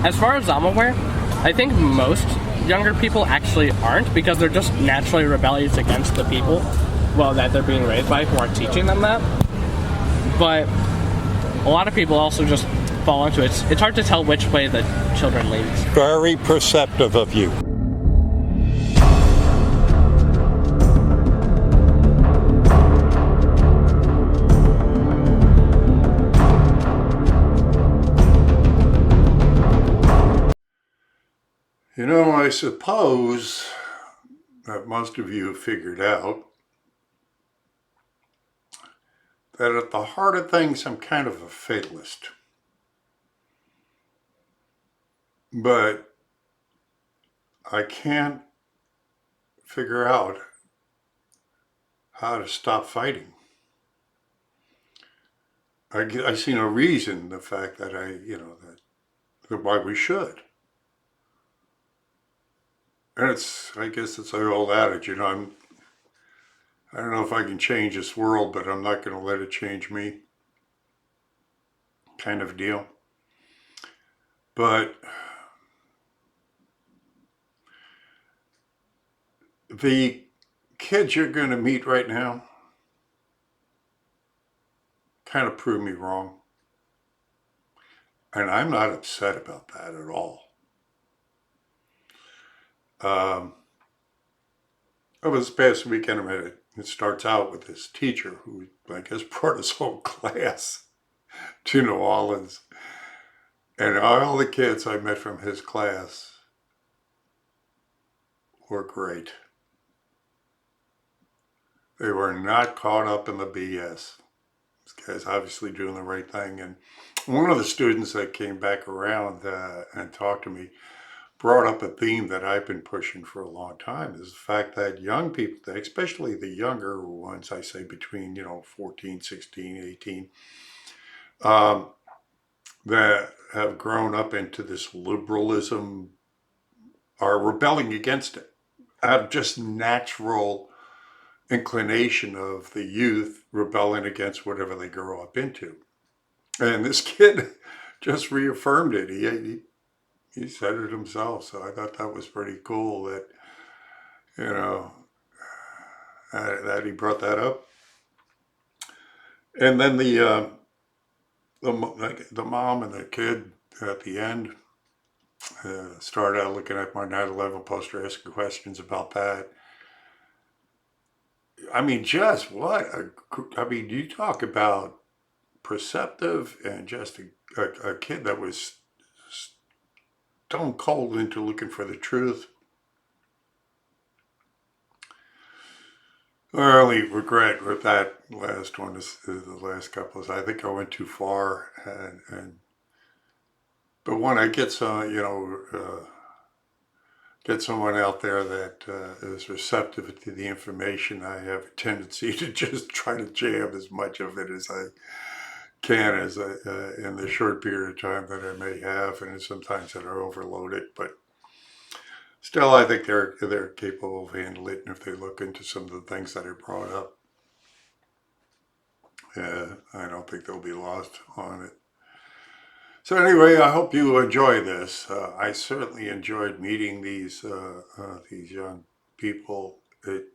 As far as I'm aware, I think most younger people actually aren't, because they're just naturally rebellious against the people, well, that they're being raised by, who are teaching them that. But a lot of people also just fall into it. It's hard to tell which way the children leans. Very perceptive of you. You know, I suppose that most of you have figured out that at the heart of things, I'm kind of a fatalist. But I can't figure out how to stop fighting. I see no reason, the fact that that why we should. And I guess it's an old adage, I don't know if I can change this world, but I'm not going to let it change me, kind of deal. But the kids you're going to meet right now kind of prove me wrong. And I'm not upset about that at all. Over this past weekend, it starts out with this teacher who, I guess, brought his whole class to New Orleans. And all the kids I met from his class were great. They were not caught up in the BS. This guy's obviously doing the right thing. And one of the students that came back around and talked to me brought up a theme that I've been pushing for a long time, is the fact that young people, especially the younger ones, I say between, 14, 16, 18, that have grown up into this liberalism are rebelling against it out of just natural inclination of the youth rebelling against whatever they grow up into. And this kid just reaffirmed it. He said it himself, so I thought that was pretty cool that, that he brought that up. And then the mom and the kid at the end started out looking at my 9/11 poster, asking questions about that. I mean, just what? You talk about perceptive and just a kid that was stone cold into looking for the truth. My only regret with that last one is the last couple is I think I went too far, but when I get get someone out there that is receptive to the information, I have a tendency to just try to jam as much of it as I can in the short period of time that I may have, and sometimes that I overload it, but still I think they're capable of handling it, and if they look into some of the things that I brought up, I don't think they'll be lost on it. So anyway, I hope you enjoy this. I certainly enjoyed meeting these young people. It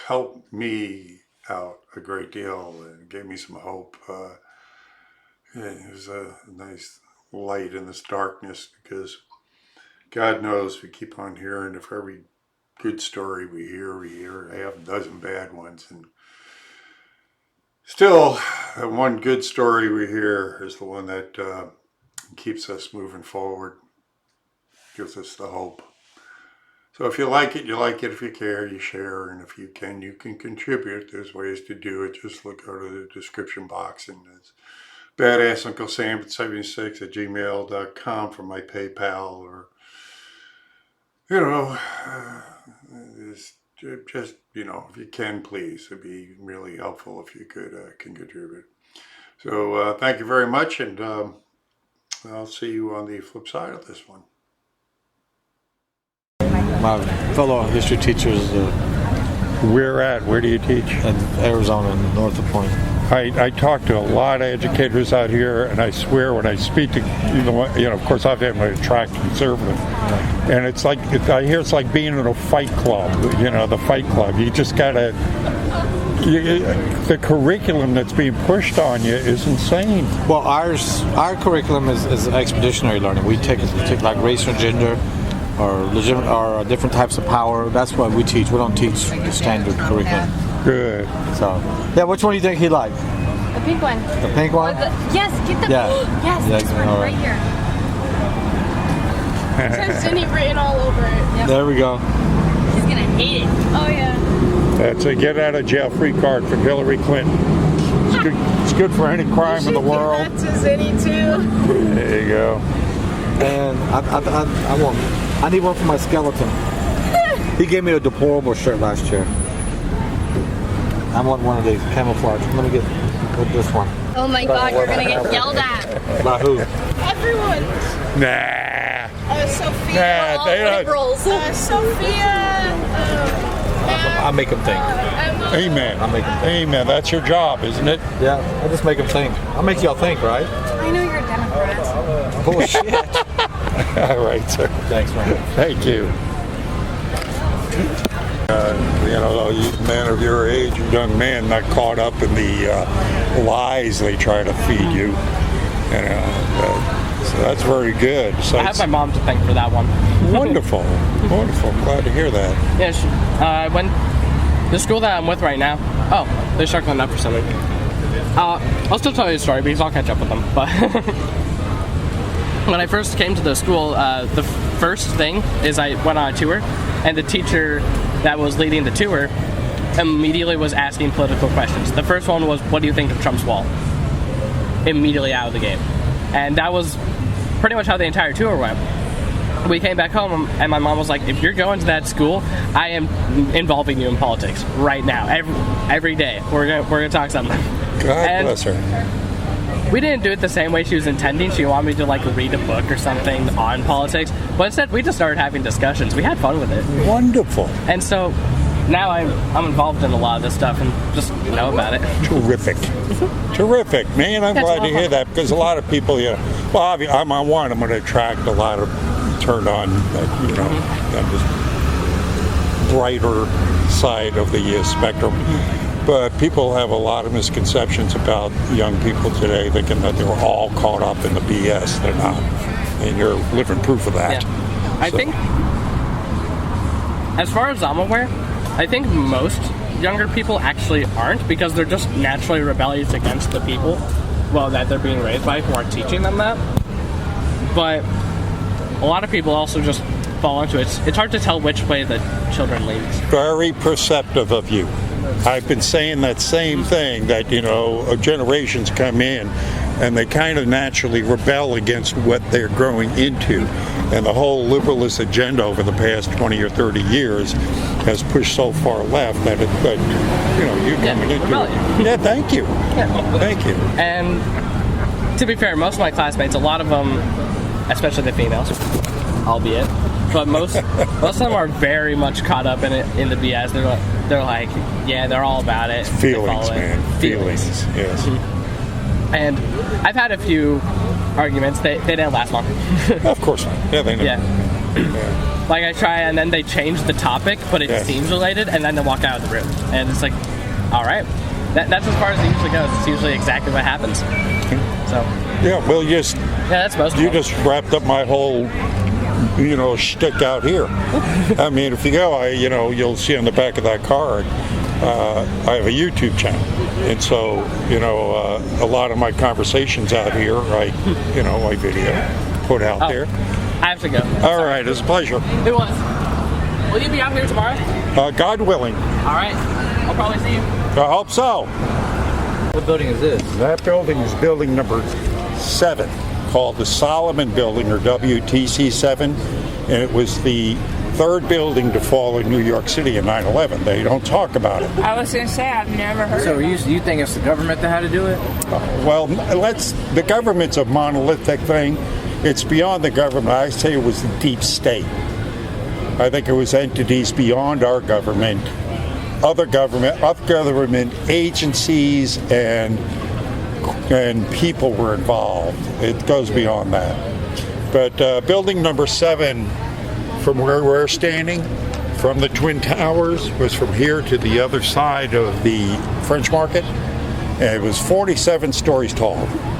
helped me out a great deal and gave me some hope. It was a nice light in this darkness, because God knows we keep on hearing of every good story we hear half a dozen bad ones, and still one good story we hear is the one that keeps us moving forward, gives us the hope. So if you like it, you like it. If you care, you share. And if you can contribute. There's ways to do it. Just look out of the description box. And it's badassunclesam76@gmail.com for my PayPal. Or, just, if you can, please. It'd be really helpful if you can contribute. So thank you very much. And I'll see you on the flip side of this one. My fellow history teachers. Where do you teach? In Arizona, north of Point. I talk to a lot of educators out here, and I swear when I speak to, of course I've had my attract conservative, and it's like, I hear it's like being in a fight club, the fight club. You just gotta, the curriculum that's being pushed on you is insane. Well, our curriculum is expeditionary learning. We take like race or gender, or different types of power. That's what we teach. We don't teach the standard curriculum. Good. So, yeah, which one do you think he liked? The pink one. The pink one? Yes, get the yes, this one right here. It says Zinni written all over it. Yep. There we go. He's gonna hate it. Oh yeah. That's a get out of jail free card for Hillary Clinton. It's good for any crime in the world. That's to Zinni too. There you go. And I need one for my skeleton. He gave me a deplorable shirt last year. I want one of these camouflage. Let me get this one. Oh my God, you're gonna get yelled at. By who? Everyone. Nah. Sophia. Nah, they don't. Liberals. Sophia. I make them think. Amen. I make them think. Amen. That's your job, isn't it? Yeah, I just make them think. I make y'all think, right? I know you're a Democrat. Bullshit. All right, sir. Thanks, man. Thank you. You men of your age, young men, not caught up in the lies they try to feed you. So that's very good. So I have my mom to thank for that one. Wonderful. Wonderful. I'm glad to hear that. Yeah, when the school that I'm with right now, they're circling up for something. I'll still tell you the story because I'll catch up with them. But when I first came to the school, the first thing is I went on a tour, and the teacher that was leading the tour immediately was asking political questions. The first one was, what do you think of Trump's wall? Immediately out of the game. And that was pretty much how the entire tour went. We came back home, and my mom was like, if you're going to that school, I am involving you in politics right now. Every day. We're gonna talk something. God bless her. We didn't do it the same way she was intending. She wanted me to read a book or something on politics, but instead we just started having discussions. We had fun with it. Wonderful. And so now I'm involved in a lot of this stuff and just know about it. Terrific. Terrific, man. I'm glad to hear that, because a lot of people, I'm on one. I'm going to attract a lot of turned on, on this brighter side of the spectrum. But people have a lot of misconceptions about young people today, thinking that they're all caught up in the BS. They're not. And you're living proof of that. Yeah. I think, as far as I'm aware, I think most younger people actually aren't, because they're just naturally rebellious against the people, that they're being raised by, who are teaching them that. But a lot of people also just fall into it. It's hard to tell which way the children leans. Very perceptive of you. I've been saying that same thing, that, generations come in and they kind of naturally rebel against what they're growing into. And the whole liberalist agenda over the past 20 or 30 years has pushed so far left that you're coming into it. Yeah, thank you. Yeah. Thank you. And to be fair, most of my classmates, a lot of them, especially the females, albeit, but most of them are very much caught up in it, in the BS. They're like, they're all about it. Feelings, man. Feelings. Yes. Mm-hmm. And I've had a few arguments. They didn't last long. Of course not. Yeah, they know. Yeah. Like I try, and then they change the topic, but it seems related, and then they walk out of the room. And it's like, all right. That's as far as it usually goes. It's usually exactly what happens. So. Yeah, well, that's most of you them. just wrapped up my whole shtick out here. I mean, if you go, you'll see on the back of that card, I have a YouTube channel. And so, a lot of my conversations out here, I video, put out there. I have to go. All right, it's a pleasure. It was. Will you be out here tomorrow? God willing. All right. I'll probably see you. I hope so. What building is this? That building is building number 7, called the Solomon Building, or WTC 7, and it was the third building to fall in New York City in 9/11. They don't talk about it. I was going to say, I've never heard of it. So you think it's the government that had to do it? The government's a monolithic thing. It's beyond the government. I say it was the deep state. I think it was entities beyond our government other government agencies and people were involved. It goes beyond that. But building number 7, from where we're standing, from the Twin Towers, was from here to the other side of the French Market. And it was 47 stories tall.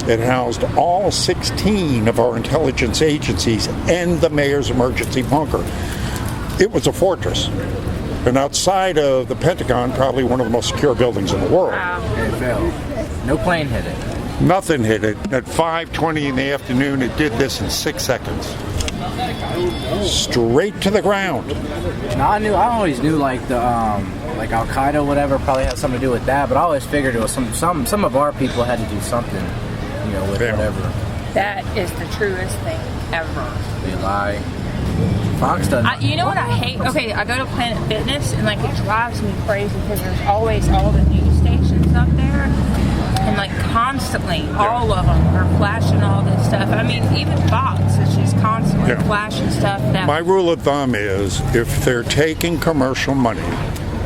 It housed all 16 of our intelligence agencies and the mayor's emergency bunker. It was a fortress. And outside of the Pentagon, probably one of the most secure buildings in the world. And it fell. No plane hit it. Nothing hit it. At 5:20 in the afternoon, it did this in 6 seconds. Straight to the ground. Now I always knew like the like Al Qaeda or whatever probably had something to do with that, but I always figured it was some of our people had to do something, with whatever. That is the truest thing ever. They lie. Fox doesn't. You know what I hate? Okay, I go to Planet Fitness and like it drives me crazy because there's always all the news stations up there. And like constantly, all of them are flashing all this stuff. I mean, even Fox is just constantly flashing stuff. My rule of thumb is if they're taking commercial money,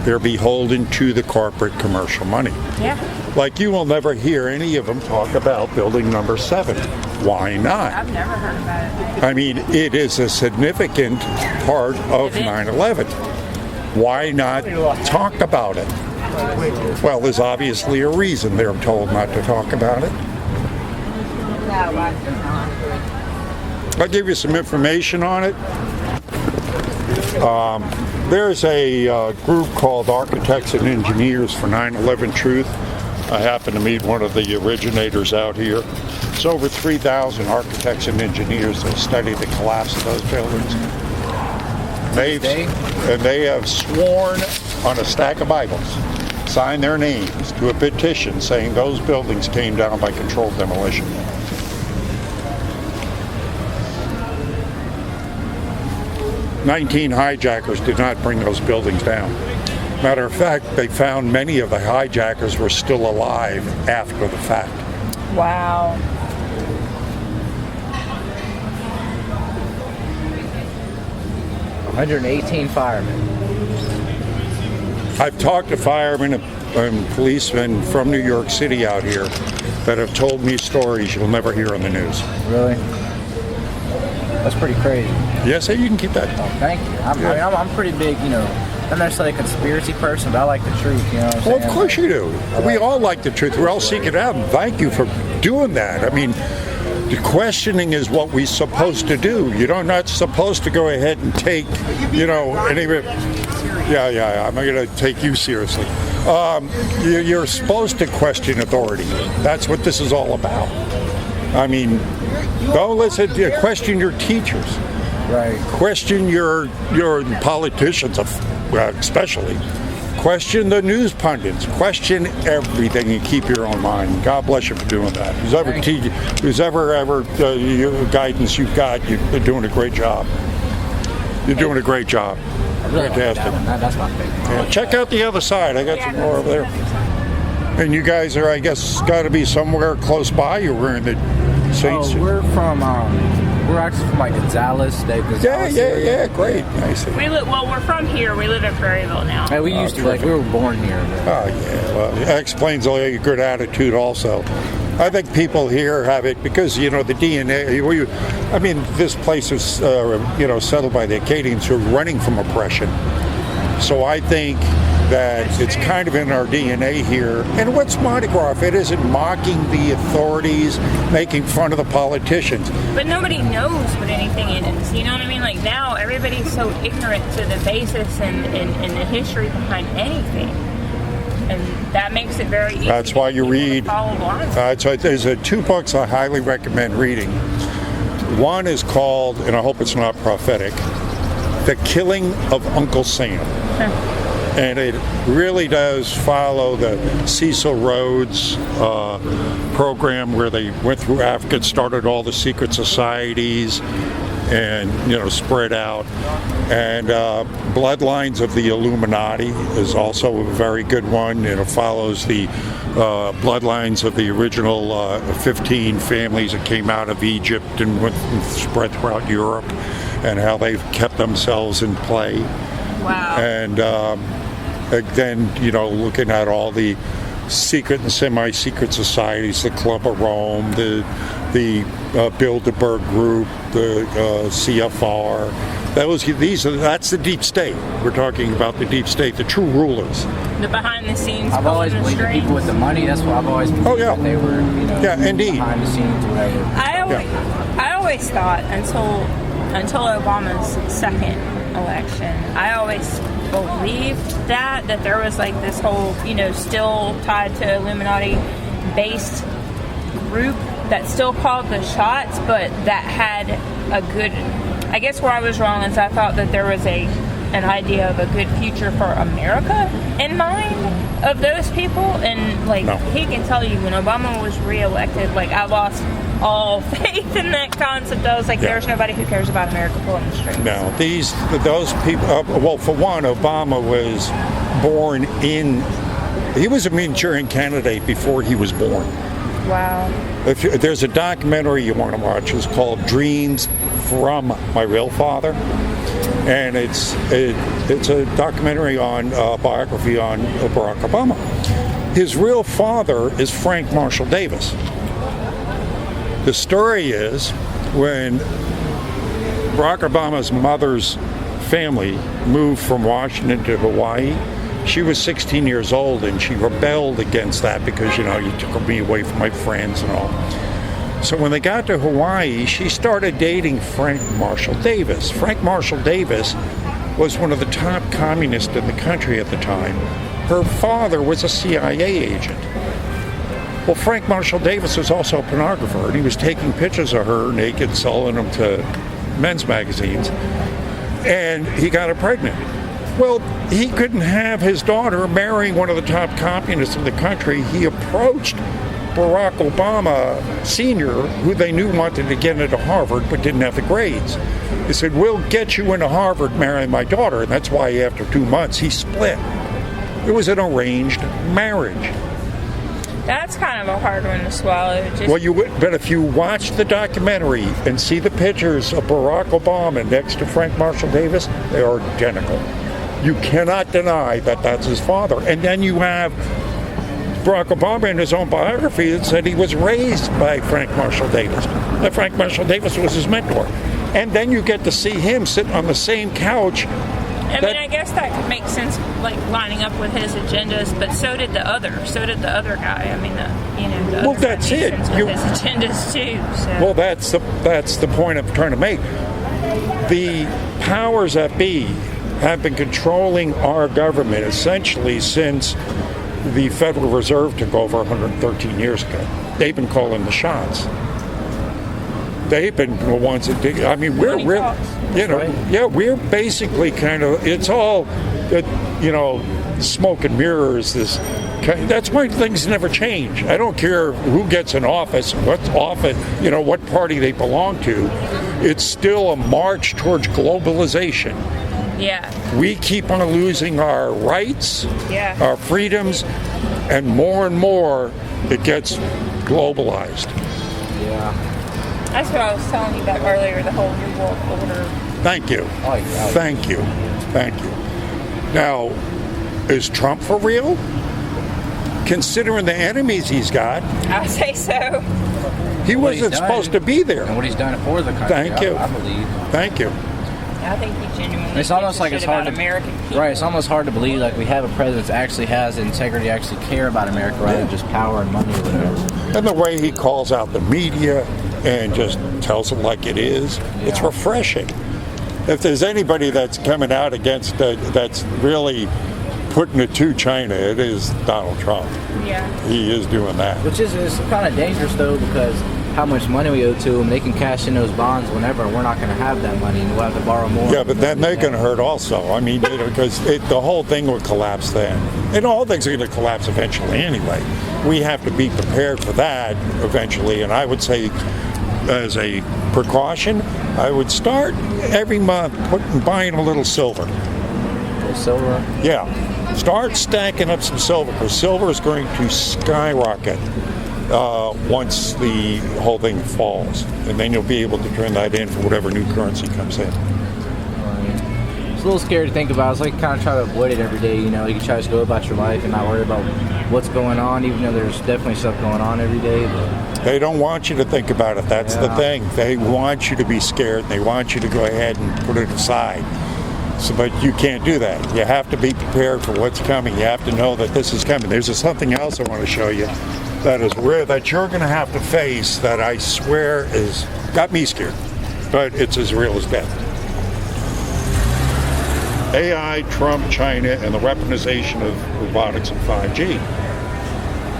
they're beholden to the corporate commercial money. Yeah. Like you will never hear any of them talk about building number 7. Why not? I've never heard about it. I mean, it is a significant part of 9/11. Why not talk about it? Well, there's obviously a reason they're told not to talk about it. I'll give you some information on it. There's a group called Architects and Engineers for 9/11 Truth. I happen to meet one of the originators out here. It's over 3,000 architects and engineers that study the collapse of those buildings. They have sworn on a stack of Bibles, signed their names to a petition saying those buildings came down by controlled demolition. "19 hijackers did not bring those buildings down. Matter of fact, they found many of the hijackers were still alive after the fact." Wow. "118 firemen. I've talked to firemen and policemen from New York City out here that have told me stories you'll never hear on the news. Really? That's pretty crazy. Yes, you can keep that. Oh, thank you. I'm pretty big, not necessarily a conspiracy person, but I like the truth, you know what I'm saying? Well, of course you do. We all like the truth. We all seek it out, and thank you for doing that. I mean, the questioning is what we're supposed to do. You're not supposed to go ahead and take, any of it. Yeah, I'm going to take you seriously. You're supposed to question authority. That's what this is all about. I mean, don't listen to question your teachers. Right. Question your politicians, especially. Question the news pundits. Question everything and keep your own mind. God bless you for doing that. Who's ever guidance you've got, you're doing a great job. You're doing a great job. Fantastic. That's my favorite. Yeah, check out the other side. I got some more over there. And you guys are, I guess, got to be somewhere close by. You're wearing the Saints. Oh, we're actually from like Gonzales. Yeah, great. Nice. We're from here. We live in Prairieville now. Hey, we used to, we were born here. Oh, yeah. Well, that explains all your good attitude also. I think people here have it because, the DNA, this place was, settled by the Acadians who are running from oppression. So I think that it's kind of in our DNA here. And what's Mardi Gras if it isn't mocking the authorities, making fun of the politicians? But nobody knows what anything is. You know what I mean? Like now, everybody's so ignorant to the basis and the history behind anything. And that makes it very easy. That's why you read. So there's 2 books I highly recommend reading. One is called, and I hope it's not prophetic, The Killing of Uncle Sam. And it really does follow the Cecil Rhodes program where they went through Africa, started all the secret societies, and spread out. And Bloodlines of the Illuminati is also a very good one. It follows the bloodlines of the original 15 families that came out of Egypt and went and spread throughout Europe, and how they've kept themselves in play. wow. And Then, looking at all the secret and semi-secret societies, the Club of Rome, the Bilderberg Group, the CFR. That's the deep state. We're talking about the deep state, the true rulers. The behind the scenes. I've always believed the people with the money. That's what I've always believed. Oh, yeah. That they were, indeed. behind the scenes, whatever. I always thought until Obama's second election, I always believed that there was like this whole, still tied to Illuminati based group that still called the shots, but that had a good. I guess where I was wrong is I thought that there was an idea of a good future for America in mind of those people, and he can tell you when Obama was reelected, I lost all faith in that concept. I was like, there's nobody who cares about America pulling the strings. No, those people. Well, for one, Obama was born he was a Manchurian candidate before he was born. Wow. There's a documentary you want to watch. It's called Dreams from My Real Father, and it's a documentary on biography on Barack Obama. His real father is Frank Marshall Davis. The story is when Barack Obama's mother's family moved from Washington to Hawaii, she was 16 years old, and she rebelled against that because, you took me away from my friends and all. So when they got to Hawaii, she started dating Frank Marshall Davis. Frank Marshall Davis was one of the top communists in the country at the time. Her father was a CIA agent. Well, Frank Marshall Davis was also a pornographer, and he was taking pictures of her naked, selling them to men's magazines, and he got her pregnant. Well, he couldn't have his daughter marry one of the top communists in the country. He approached Barack Obama Sr., who they knew wanted to get into Harvard but didn't have the grades. He said, "We'll get you into Harvard, marry my daughter." And that's why after 2 months he split. It was an arranged marriage. That's kind of a hard one to swallow. But if you watch the documentary and see the pictures of Barack Obama next to Frank Marshall Davis, they are identical. You cannot deny that that's his father. And then you have Barack Obama in his own biography that said he was raised by Frank Marshall Davis. That Frank Marshall Davis was his mentor. And then you get to see him sit on the same couch. I guess that could make sense, lining up with his agendas, but so did the other guy. Well, that's it. His agendas too. So. Well, that's the point I'm trying to make. The powers that be have been controlling our government essentially since the Federal Reserve took over 113 years ago. They've been calling the shots. They've been the ones that did. We're basically kind of. It's all, smoke and mirrors. That's why things never change. I don't care who gets in office, what party they belong to. It's still a march towards globalization. Yeah. We keep on losing our rights, our freedoms, and more it gets globalized. Yeah. That's what I was telling you about earlier, the whole New World Order. Thank you. Oh, yeah. Thank you. Now, is Trump for real? Considering the enemies he's got. I say so. He wasn't supposed to be there. And what he's done for the country. Thank you. I believe. Thank you. I think he genuinely. It's almost like it's hard to American people. Right. It's almost hard to believe we have a president that actually has integrity, actually care about America, rather than just power and money or whatever. And the way he calls out the media and just tells it like it is, it's refreshing. If there's anybody that's coming out against that's really putting it to China, it is Donald Trump. Yeah. He is doing that. Which is kind of dangerous though, because how much money we owe to them, they can cash in those bonds whenever. We're not going to have that money, and we'll have to borrow more. Yeah, but then they're going to hurt also. Because the whole thing would collapse then. And the whole thing's going to collapse eventually anyway. We have to be prepared for that eventually. And I would say, as a precaution, I would start every month buying a little silver. Silver? Yeah. Start stacking up some silver, because silver is going to skyrocket once the whole thing falls. And then you'll be able to turn that in for whatever new currency comes in. It's a little scary to think about. It's like kind of try to avoid it every day. You know, you can try to go about your life and not worry about what's going on, even though there's definitely stuff going on every day. But They don't want you to think about it. That's the thing. They want you to be scared. They want you to go ahead and put it aside. So, but you can't do that. You have to be prepared for what's coming. You have to know that this is coming. There's something else I want to show you that is rare that you're going to have to face that I swear is got me scared, but it's as real as death. AI, Trump, China, and the weaponization of robotics and 5G.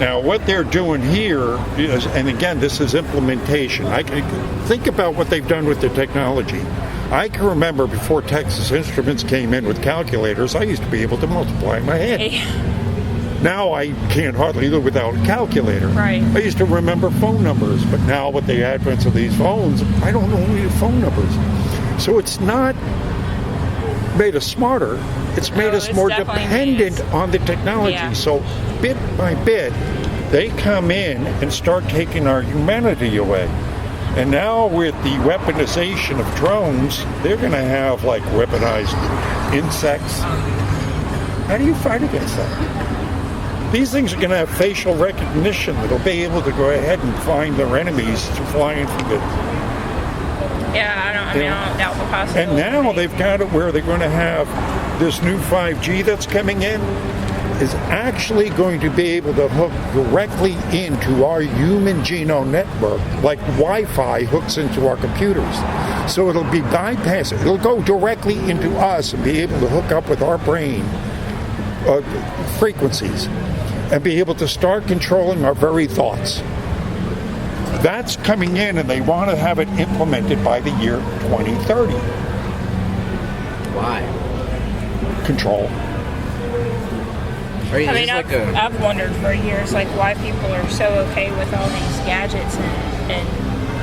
Now, what they're doing here is, and again, this is implementation. I can think about what they've done with the technology. I can remember before Texas Instruments came in with calculators, I used to be able to multiply in my head. Now I can't hardly live without a calculator. Right. I used to remember phone numbers, but now with the advent of these phones, I don't know any phone numbers. So it's not made us smarter, it's made us more dependent on the technology. Yeah. So bit by bit, they come in and start taking our humanity away. And now with the weaponization of drones, they're going to have like weaponized insects. How do you fight against that? These things are going to have facial recognition that'll be able to go ahead and find their enemies flying through the... Yeah, I don't doubt the possibility. And now they've got it where they're going to have this new 5G that's coming in is actually going to be able to hook directly into our human genome network, like Wi-Fi hooks into our computers. So it'll be bypassing. It'll go directly into us and be able to hook up with our brain frequencies and be able to start controlling our very thoughts. That's coming in, and they want to have it implemented by the year 2030. why? Control. Right, I mean, it's like a- I've wondered for years, like, why people are so okay with all these gadgets and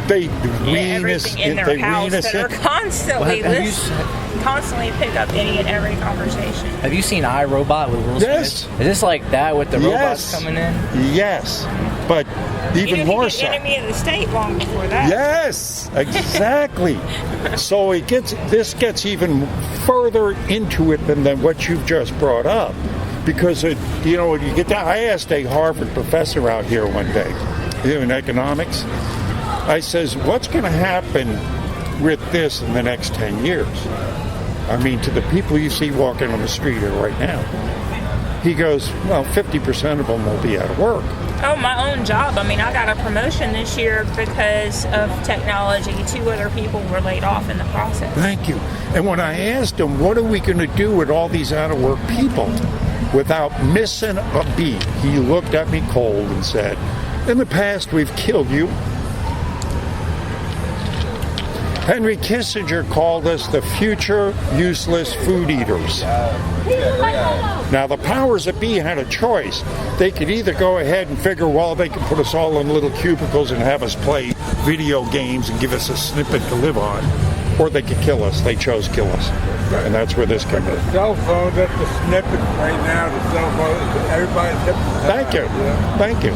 They wean us everything in their house that are constantly Well, have you constantly pick up any and every conversation. Have you seen iRobot with Will Smith? Yes. Is this like that with the robots Yes. coming in? Yes, but You even didn't more get so. enemy of the state long before that. Yes, exactly. So this gets even further into it than what you've just brought up, because you get that. I asked a Harvard professor out here one day, in economics. I says, "What's going to happen with this in the next 10 years?" I mean, to the people you see walking on the street here right now. He goes, "Well, 50% of them will be out of work." Oh, my own job. I mean, I got a promotion this year because of technology. 2 other people were laid off in the process. Thank you. And when I asked him, what are we going to do with all these out-of-work people without missing a beat, he looked at me cold and said, "In the past, we've killed you." Henry Kissinger called us the future useless food eaters. Now, the powers that be had a choice. They could either go ahead and figure, well, they could put us all in little cubicles and have us play video games and give us a snippet to live on, or they could kill us. They chose kill us. And that's where this comes in. Cell phone, that's the snippet right now. The cell phone, everybody's Thank you. Thank you.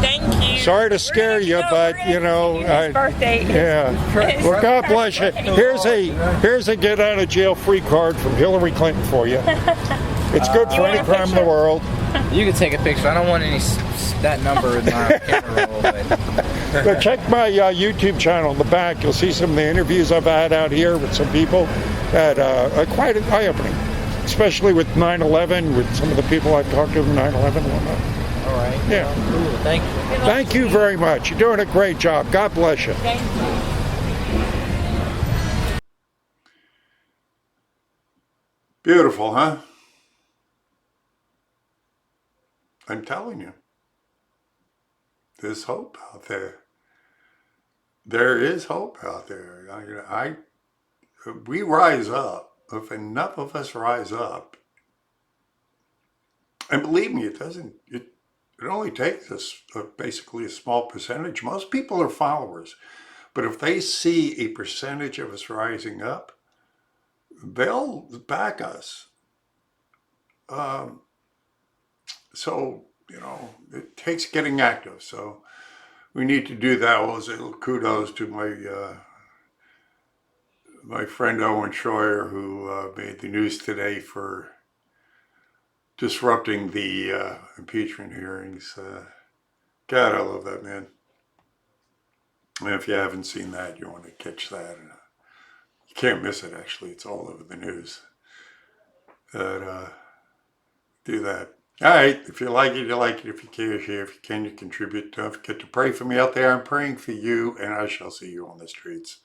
Thank you. Sorry to scare you, but His birthday. yeah. Well, God bless you. Here's a get out of jail free card from Hillary Clinton for you. It's good for want any a crime in the picture? world. You can take a picture. I don't want any that number in my camera roll. But check my YouTube channel in the back. You'll see some of the interviews I've had out here with some people that are quite eye-opening, especially with 9/11, with some of the people I've talked to from 9/11 and whatnot. All right. Yeah. Cool. Thank you. Thank you very much. You're doing a great job. God bless you. Thank you. Beautiful, huh? I'm telling you. There's hope out there. There is hope out there. We rise up. If enough of us rise up, and believe me, it only takes us basically a small percentage. Most people are followers, but if they see a percentage of us rising up, they'll back us. So, it takes getting active. So we need to do that. Well, kudos to my friend Owen Schroyer, who made the news today for disrupting the impeachment hearings. God, I love that man. And if you haven't seen that, you want to catch that. You can't miss it, actually. It's all over the news. But do that. All right. If you like it, you like it. If you care, share. If you can, you contribute. Don't forget to pray for me out there. I'm praying for you, and I shall see you on the streets.